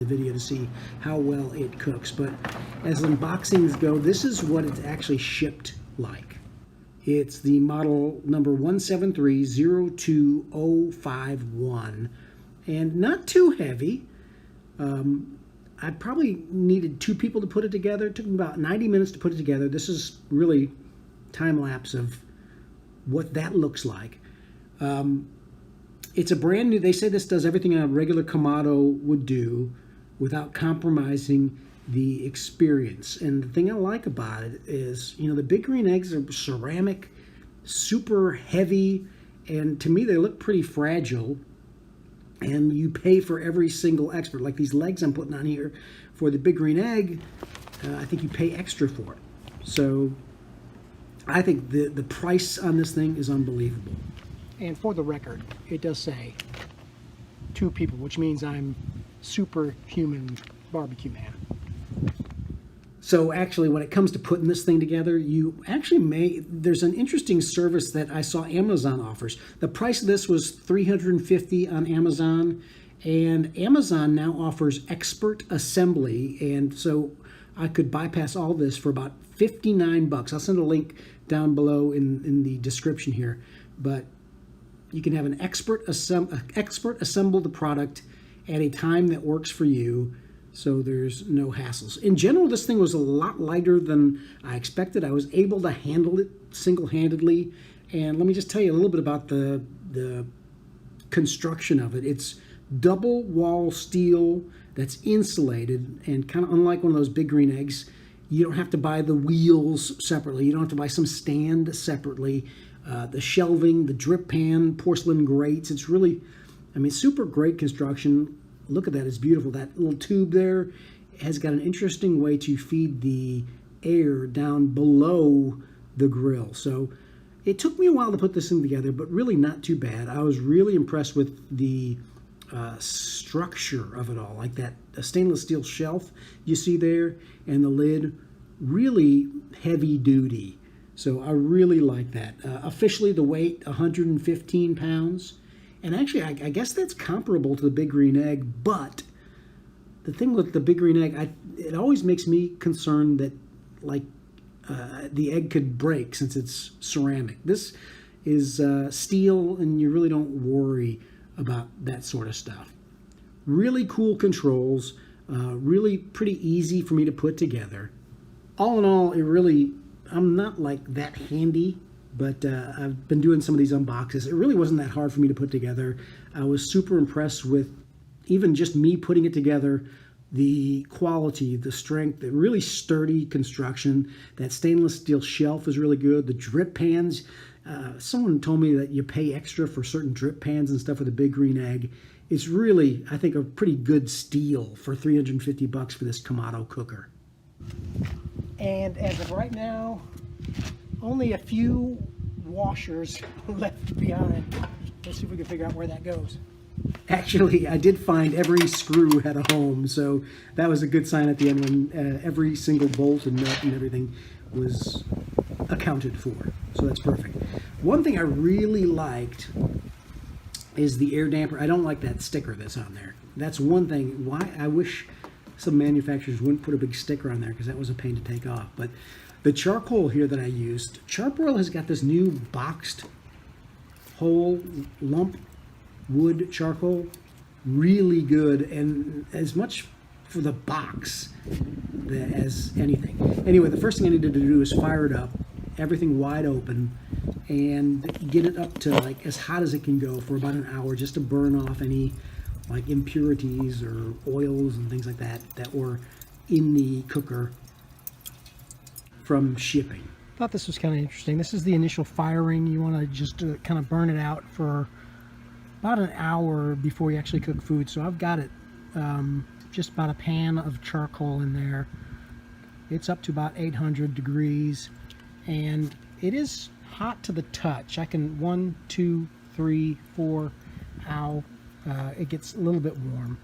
the video to see how well it cooks. But as unboxings go, this is what it's actually shipped like. It's the model number 173-02051, and not too heavy. I probably needed 2 people to put it together. It took me about 90 minutes to put it together. This is really time-lapse of what that looks like. It's a brand new, they say this does everything a regular Kamado would do without compromising the experience. And the thing I like about it is, you know, the big green eggs are ceramic, super heavy, and to me they look pretty fragile. And you pay for every single expert. Like these legs I'm putting on here for the big green egg, I think you pay extra for it. So I think the price on this thing is unbelievable. And for the record, it does say 2 people, which means I'm superhuman barbecue man. So actually, when it comes to putting this thing together, you actually there's an interesting service that I saw Amazon offers. The price of this was $350 on Amazon, and Amazon now offers expert assembly, and so I could bypass all this for about $59. I'll send a link down below in the description here, but you can have an expert assemble the product at a time that works for you, so there's no hassles. In general, this thing was a lot lighter than I expected. I was able to handle it single-handedly, and let me just tell you a little bit about the construction of it. It's double wall steel that's insulated, and kind of unlike one of those big green eggs, you don't have to buy the wheels separately. You don't have to buy some stand separately. The shelving, the drip pan, porcelain grates, it's really, I mean, super great construction. Look at that, it's beautiful. That little tube there has got an interesting way to feed the air down below the grill. So it took me a while to put this thing together, but really not too bad. I was really impressed with the structure of it all, like that stainless steel shelf you see there, and the lid, really heavy duty. So I really like that. Officially the weight, 115 pounds. And actually, I guess that's comparable to the big green egg, but the thing with the big green egg, it always makes me concerned that, like, the egg could break since it's ceramic. This is steel, and you really don't worry about that sort of stuff. Really cool controls, really pretty easy for me to put together. All in all, I'm not like that handy, but I've been doing some of these unboxes. It really wasn't that hard for me to put together. I was super impressed with even just me putting it together, the quality, the strength, the really sturdy construction. That stainless steel shelf is really good. The drip pans, someone told me that you pay extra for certain drip pans and stuff with a big green egg. It's really, I think, a pretty good steal for $350 for this Kamado cooker. And as of right now, only a few washers left behind. Let's see if we can figure out where that goes. Actually, I did find every screw had a home, so that was a good sign at the end when every single bolt and nut and everything was accounted for. So that's perfect. One thing I really liked is the air damper. I don't like that sticker that's on there. That's one thing. Why I wish some manufacturers wouldn't put a big sticker on there, because that was a pain to take off. But the charcoal here that I used, Char Broil has got this new boxed whole lump wood charcoal, really good, and as much for the box as anything. Anyway, the first thing I needed to do is fire it up, everything wide open, and get it up to like as hot as it can go for about an hour, just to burn off any like impurities or oils and things like that that were in the cooker from shipping. Thought this was kind of interesting. This is the initial firing. You want to just kind of burn it out for about an hour before you actually cook food. So I've got it just about a pan of charcoal in there. It's up to about 800 degrees, and it is hot to the touch. I can 1, 2, 3, 4, ow. It gets a little bit warm,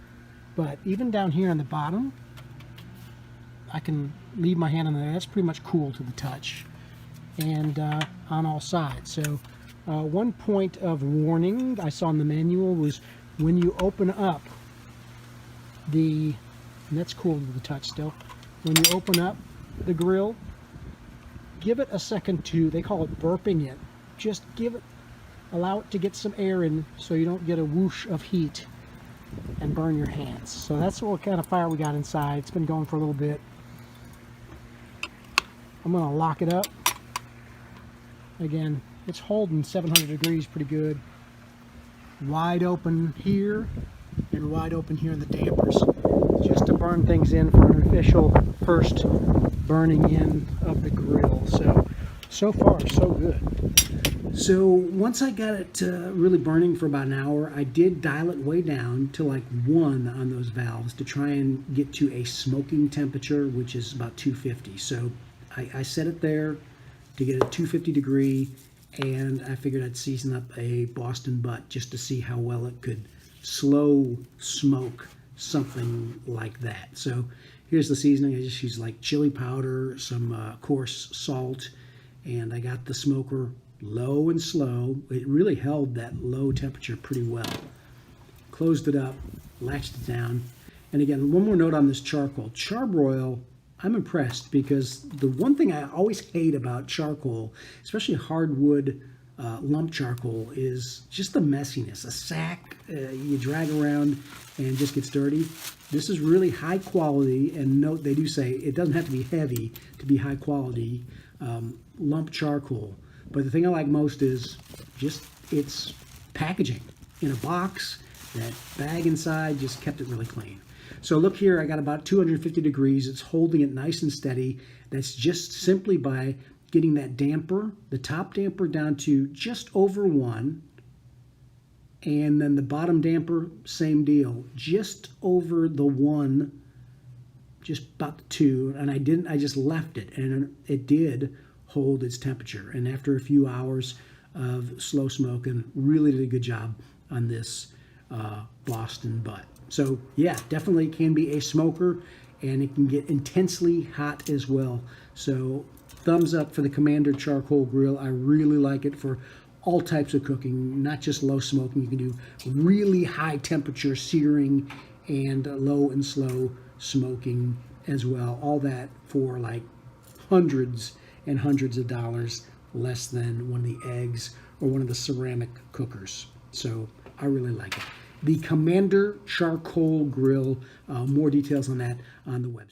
but even down here on the bottom, I can leave my hand on there. That's pretty much cool to the touch, and on all sides. So one point of warning I saw in the manual was when you open up the and that's cool to the touch still. When you open up the grill, give it a second to, they call it burping it. Just allow it to get some air in so you don't get a whoosh of heat and burn your hands. So that's what kind of fire we got inside. It's been going for a little bit. I'm gonna lock it up. Again, it's holding 700 degrees pretty good. Wide open here and wide open here in the dampers, just to burn things in for an official first burning in of the grill. So far so good. So once I got it really burning for about an hour, I did dial it way down to like 1 on those valves to try and get to a smoking temperature, which is about 250. So I set it there to get a 250 degree, and I figured I'd season up a Boston butt just to see how well it could slow smoke something like that. So here's the seasoning. I just used like chili powder, some coarse salt, and I got the smoker low and slow. It really held that low temperature pretty well. Closed it up, latched it down. And again, one more note on this charcoal. Char Broil, I'm impressed, because the one thing I always hate about charcoal, especially hardwood lump charcoal, is just the messiness. A sack you drag around and just gets dirty. This is really high quality, and note they do say it doesn't have to be heavy to be high quality lump charcoal. But the thing I like most is just its packaging in a box. That bag inside just kept it really clean. So look here, I got about 250 degrees. It's holding it nice and steady. That's just simply by getting that damper, the top damper, down to just over 1. And then the bottom damper, same deal, just over the 1, just about the 2. And I just left it, and it did hold its temperature. And after a few hours of slow smoking, really did a good job on this Boston butt. So yeah, definitely can be a smoker, and it can get intensely hot as well. So thumbs up for the Kamander charcoal grill. I really like it for all types of cooking, not just low smoking. You can do really high temperature searing and low and slow smoking as well. All that for like hundreds and hundreds of dollars less than one of the eggs or one of the ceramic cookers. So I really like it. The Kamander charcoal grill, more details on that on the website.